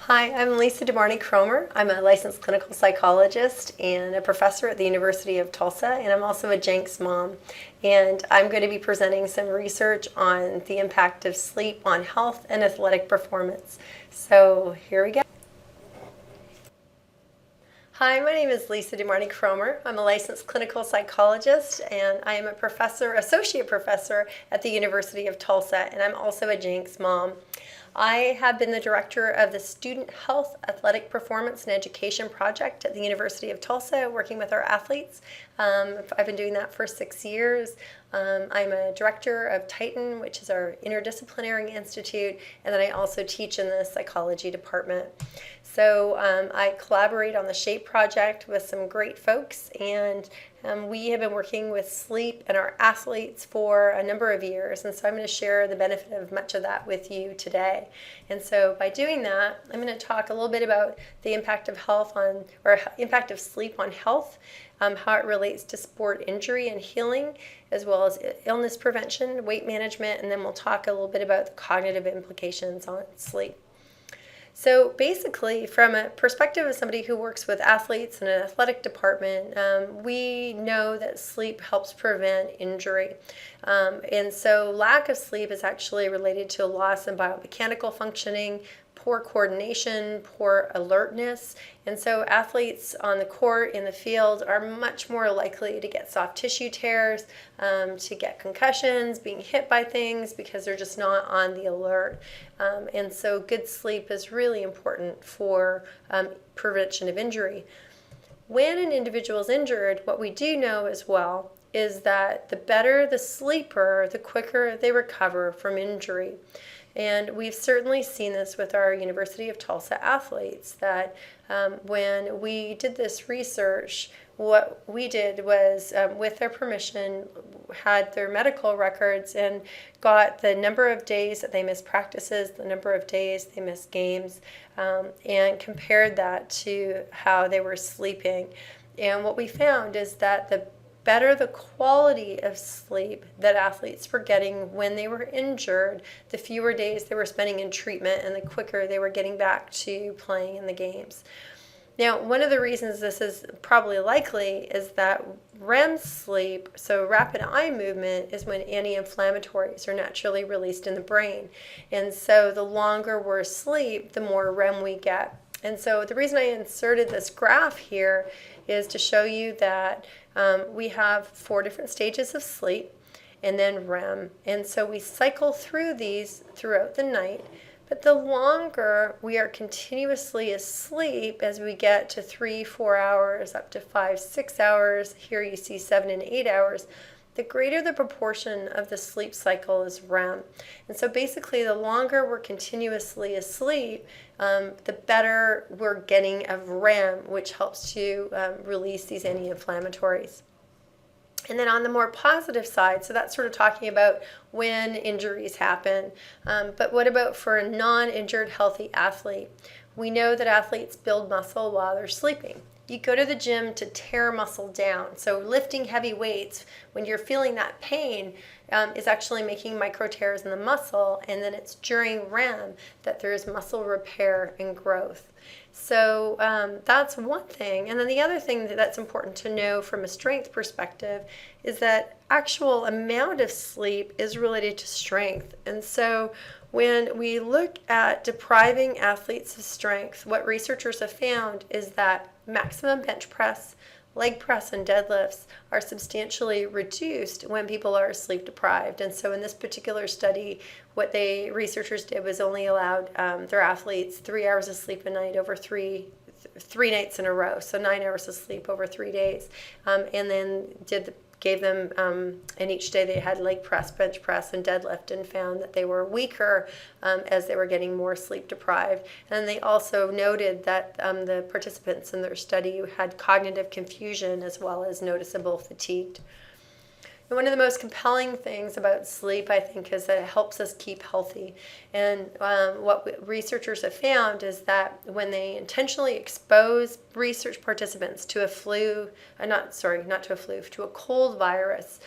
Hi, I'm Lisa DeMarney-Cromer. I'm a licensed clinical psychologist and a professor at the University of Tulsa, and I'm also a Jenks mom. And I'm going to be presenting some research on the impact of sleep on health and athletic performance. So here we go. Hi, my name is Lisa DeMarney-Cromer. I'm a licensed clinical psychologist and I am a associate professor at the University of Tulsa, and I'm also a Jenks mom. I have been the director of the Student Health, Athletic Performance, and Education Project at the University of Tulsa, working with our athletes. I've been doing that for 6 years. I'm a director of Titan, which is our interdisciplinary institute, and then I also teach in the psychology department. So I collaborate on the SHAPE project with some great folks, and we have been working with sleep and our athletes for a number of years, and so I'm going to share the benefit of much of that with you today. And so by doing that, I'm going to talk a little bit about the impact of impact of sleep on health, how it relates to sport injury and healing, as well as illness prevention, weight management, and then we'll talk a little bit about the cognitive implications on sleep. So basically, from a perspective of somebody who works with athletes in an athletic department, we know that sleep helps prevent injury. And so lack of sleep is actually related to a loss in biomechanical functioning, poor coordination, poor alertness. And so athletes on the court, in the field, are much more likely to get soft tissue tears, to get concussions, being hit by things because they're just not on the alert. And so good sleep is really important for prevention of injury. When an individual is injured, what we do know as well is that the better the sleeper, the quicker they recover from injury. And we've certainly seen this with our University of Tulsa athletes, that when we did this research, what we did was, with their permission, had their medical records and got the number of days that they missed practices, the number of days they missed games, and compared that to how they were sleeping. And what we found is that the better the quality of sleep that athletes were getting when they were injured, the fewer days they were spending in treatment and the quicker they were getting back to playing in the games. Now, one of the reasons this is probably likely is that REM sleep, so rapid eye movement, is when anti-inflammatories are naturally released in the brain. And so the longer we're asleep, the more REM we get. And so the reason I inserted this graph here is to show you that we have 4 different stages of sleep and then REM. And so we cycle through these throughout the night. But the longer we are continuously asleep, as we get to 3-4 hours, up to 5-6 hours, here you see 7 and 8 hours, the greater the proportion of the sleep cycle is REM. And so basically, the longer we're continuously asleep, the better we're getting of REM, which helps to release these anti-inflammatories. And then on the more positive side, so that's sort of talking about when injuries happen. But what about for a non-injured healthy athlete? We know that athletes build muscle while they're sleeping. You go to the gym to tear muscle down. So lifting heavy weights, when you're feeling that pain, is actually making micro tears in the muscle, and then it's during REM that there's muscle repair and growth. So that's one thing. And then the other thing that's important to know from a strength perspective is that actual amount of sleep is related to strength. And so when we look at depriving athletes of strength, what researchers have found is that maximum bench press, leg press, and deadlifts are substantially reduced when people are sleep deprived. And so in this particular study, what researchers did was only allowed their athletes 3 hours of sleep a night over three nights in a row, so 9 hours of sleep over 3 days, and then gave them, and each day they had leg press, bench press, and deadlift, and found that they were weaker as they were getting more sleep deprived. And they also noted that the participants in their study had cognitive confusion as well as noticeable fatigue. And one of the most compelling things about sleep, I think, is that it helps us keep healthy. And what researchers have found is that when they intentionally expose research participants to a to a cold virus,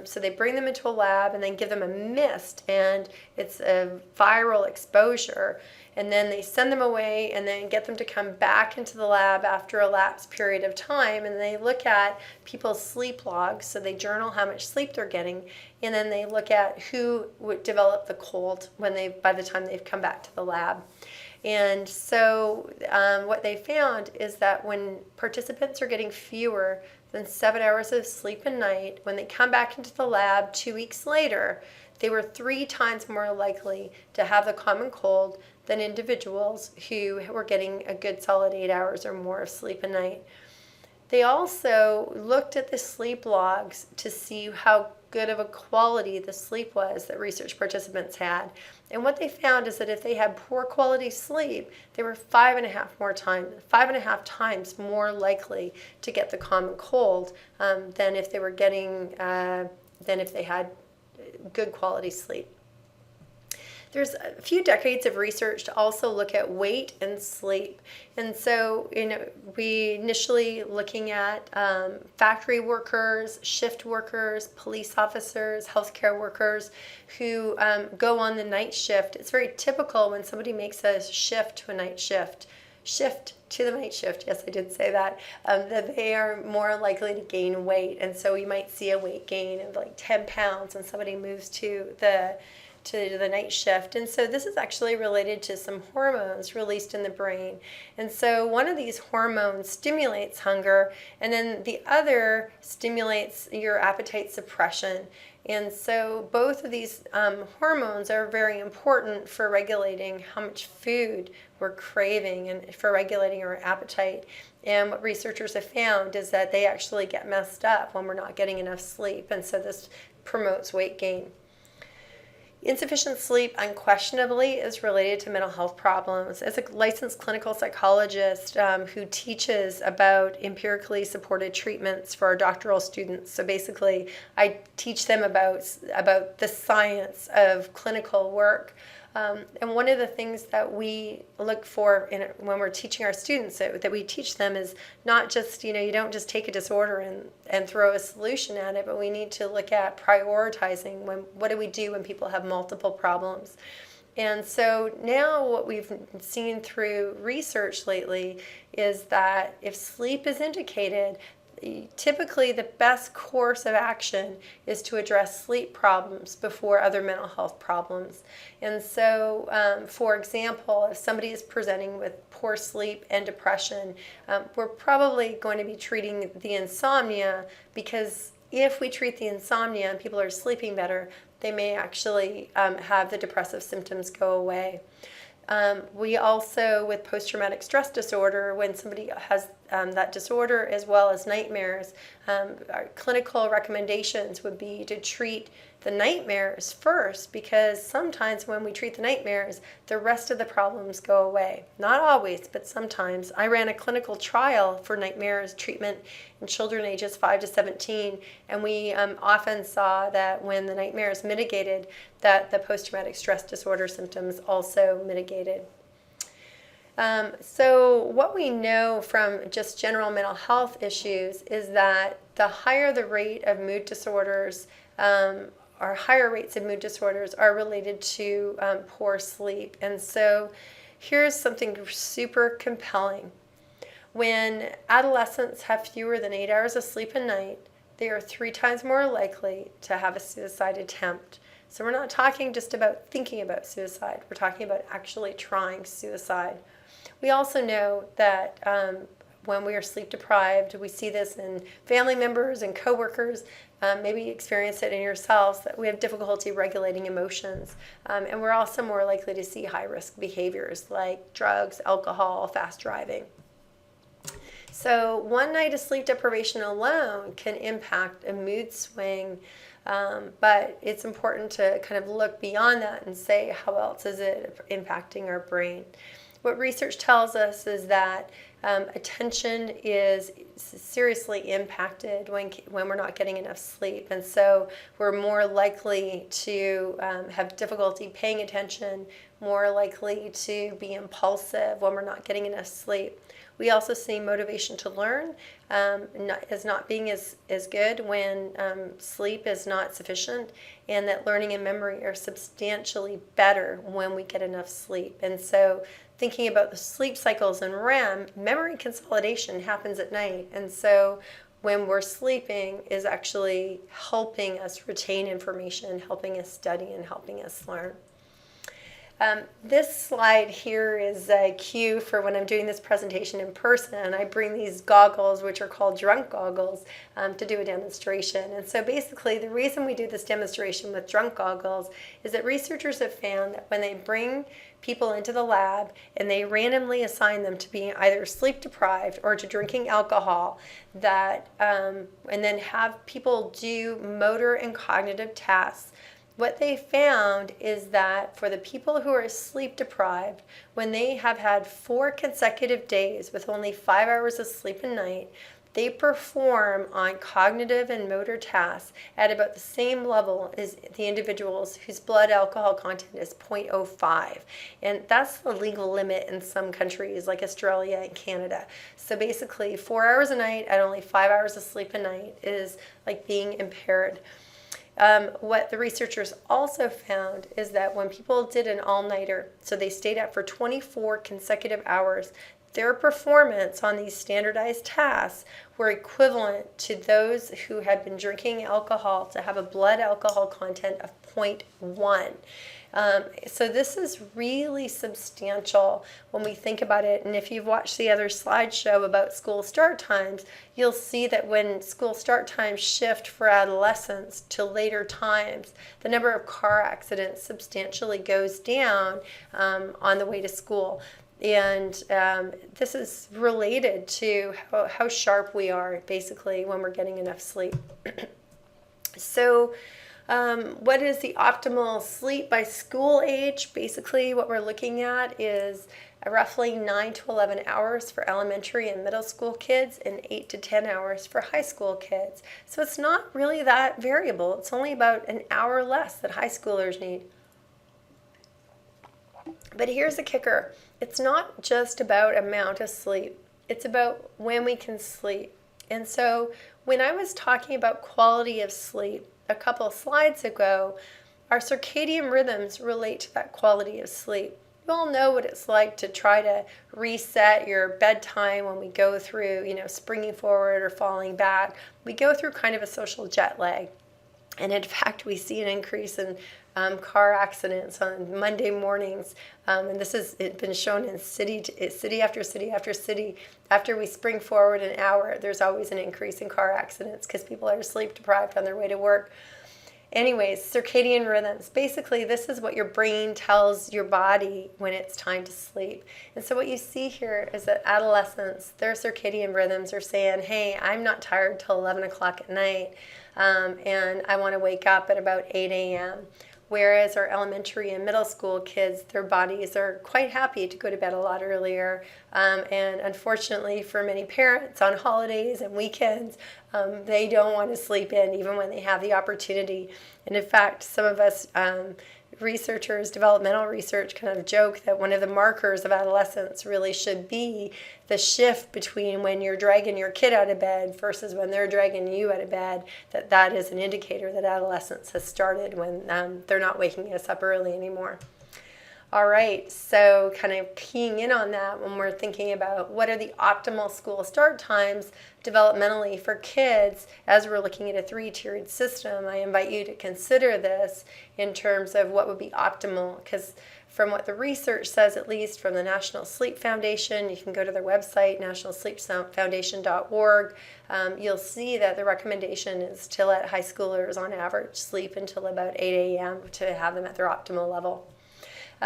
so they bring them into a lab and then give them a mist, and it's a viral exposure. And then they send them away and then get them to come back into the lab after a lapsed period of time. And they look at people's sleep logs. So they journal how much sleep they're getting. And then they look at who would develop the cold by the time they've come back to the lab. And so what they found is that when participants are getting fewer than 7 hours of sleep a night, when they come back into the lab 2 weeks later, they were 3 times more likely to have the common cold than individuals who were getting a good solid 8 hours or more of sleep a night. They also looked at the sleep logs to see how good of a quality the sleep was that research participants had. And what they found is that if they had poor quality sleep, they were 5.5 times more likely to get the common cold than if they were than if they had good quality sleep. There's a few decades of research to also look at weight and sleep. And so, we initially looking at factory workers, shift workers, police officers, healthcare workers who go on the night shift. It's very typical when somebody makes a shift to a night shift to the night shift, yes, I did say that they are more likely to gain weight. And so you might see a weight gain of like 10 pounds when somebody moves to the night shift. And so this is actually related to some hormones released in the brain. And so one of these hormones stimulates hunger, and then the other stimulates your appetite suppression. And so both of these hormones are very important for regulating how much food we're craving and for regulating our appetite. And what researchers have found is that they actually get messed up when we're not getting enough sleep. And so this promotes weight gain. Insufficient sleep unquestionably is related to mental health problems. As a licensed clinical psychologist who teaches about empirically supported treatments for our doctoral students, so basically I teach them about the science of clinical work. And one of the things that we look for when we're teaching our students that we teach them is not just, you don't just take a disorder and throw a solution at it, but we need to look at prioritizing what do we do when people have multiple problems. And so now what we've seen through research lately is that if sleep is indicated, typically the best course of action is to address sleep problems before other mental health problems. And so, for example, if somebody is presenting with poor sleep and depression, we're probably going to be treating the insomnia, because if we treat the insomnia and people are sleeping better, they may actually have the depressive symptoms go away. We also, with post-traumatic stress disorder, when somebody has that disorder as well as nightmares, our clinical recommendations would be to treat the nightmares first, because sometimes when we treat the nightmares, the rest of the problems go away. Not always, but sometimes. I ran a clinical trial for nightmares treatment in children ages 5 to 17, and we often saw that when the nightmares mitigated, that the post-traumatic stress disorder symptoms also mitigated. So what we know from just general mental health issues is that the higher the rate of mood disorders, or higher rates of mood disorders, are related to poor sleep. And so here's something super compelling. When adolescents have fewer than 8 hours of sleep a night, they are 3 times more likely to have a suicide attempt. So we're not talking just about thinking about suicide. We're talking about actually trying suicide. We also know that when we are sleep deprived, we see this in family members and coworkers, maybe you experience it in yourselves, that we have difficulty regulating emotions. And we're also more likely to see high-risk behaviors like drugs, alcohol, fast driving. So one night of sleep deprivation alone can impact a mood swing, but it's important to kind of look beyond that and say, how else is it impacting our brain? what research tells us is that attention is seriously impacted when we're not getting enough sleep. And so we're more likely to have difficulty paying attention, more likely to be impulsive when we're not getting enough sleep. We also see motivation to learn as not being as good when sleep is not sufficient, and that learning and memory are substantially better when we get enough sleep. And so thinking about the sleep cycles in REM, memory consolidation happens at night. And so when we're sleeping is actually helping us retain information, helping us study, and helping us learn. This slide here is a cue for when I'm doing this presentation in person. I bring these goggles, which are called drunk goggles, to do a demonstration. And so basically the reason we do this demonstration with drunk goggles is that researchers have found that when they bring people into the lab and they randomly assign them to being either sleep deprived or to drinking alcohol, that and then have people do motor and cognitive tasks, what they found is that for the people who are sleep deprived, when they have had 4 consecutive days with only 5 hours of sleep a night, they perform on cognitive and motor tasks at about the same level as the individuals whose blood alcohol content is 0.05. And that's the legal limit in some countries like Australia and Canada. So basically 4 hours a night and only 5 hours of sleep a night is like being impaired. What the researchers also found is that when people did an all-nighter, so they stayed up for 24 consecutive hours, their performance on these standardized tasks were equivalent to those who had been drinking alcohol to have a blood alcohol content of 0.1. So this is really substantial when we think about it. And if you've watched the other slideshow about school start times, you'll see that when school start times shift for adolescents to later times, the number of car accidents substantially goes down on the way to school. And this is related to how sharp we are, basically, when we're getting enough sleep. So what is the optimal sleep by school age? Basically, what we're looking at is roughly 9 to 11 hours for elementary and middle school kids and 8 to 10 hours for high school kids. So it's not really that variable. It's only about an hour less that high schoolers need. But here's the kicker. It's not just about amount of sleep. It's about when we can sleep. And so when I was talking about quality of sleep a couple of slides ago, our circadian rhythms relate to that quality of sleep. You all know what it's like to try to reset your bedtime when we go through, springing forward or falling back. We go through kind of a social jet lag. And in fact, we see an increase in car accidents on Monday mornings. And this has been shown in city after city after city. After we spring forward an hour, there's always an increase in car accidents because people are sleep deprived on their way to work. Anyways, circadian rhythms. Basically, this is what your brain tells your body when it's time to sleep. And so what you see here is that adolescents, their circadian rhythms are saying, hey, I'm not tired till 11 o'clock at night, and I want to wake up at about 8 a.m., whereas our elementary and middle school kids, their bodies are quite happy to go to bed a lot earlier. And unfortunately for many parents on holidays and weekends, they don't want to sleep in even when they have the opportunity. And in fact, some of us researchers, developmental research, kind of joke that one of the markers of adolescence really should be the shift between when you're dragging your kid out of bed versus when they're dragging you out of bed, that is an indicator that adolescence has started when they're not waking us up early anymore. All right, so kind of keying in on that when we're thinking about what are the optimal school start times developmentally for kids, as we're looking at a 3-tiered system, I invite you to consider this in terms of what would be optimal, because from what the research says, at least from the National Sleep Foundation, you can go to their website, nationalsleepfoundation.org, you'll see that the recommendation is to let high schoolers on average sleep until about 8 a.m. to have them at their optimal level.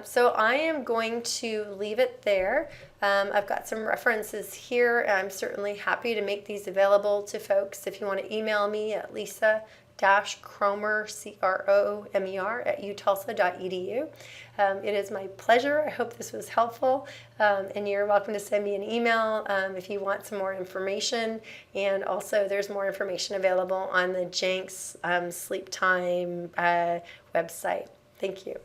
So I am going to leave it there. I've got some references here. I'm certainly happy to make these available to folks. If you want to email me at lisa Cromer, Cromer, at utulsa.edu. It is my pleasure. I hope this was helpful, and you're welcome to send me an email if you want some more information. And also, there's more information available on the Jenks Sleep Time website. Thank you.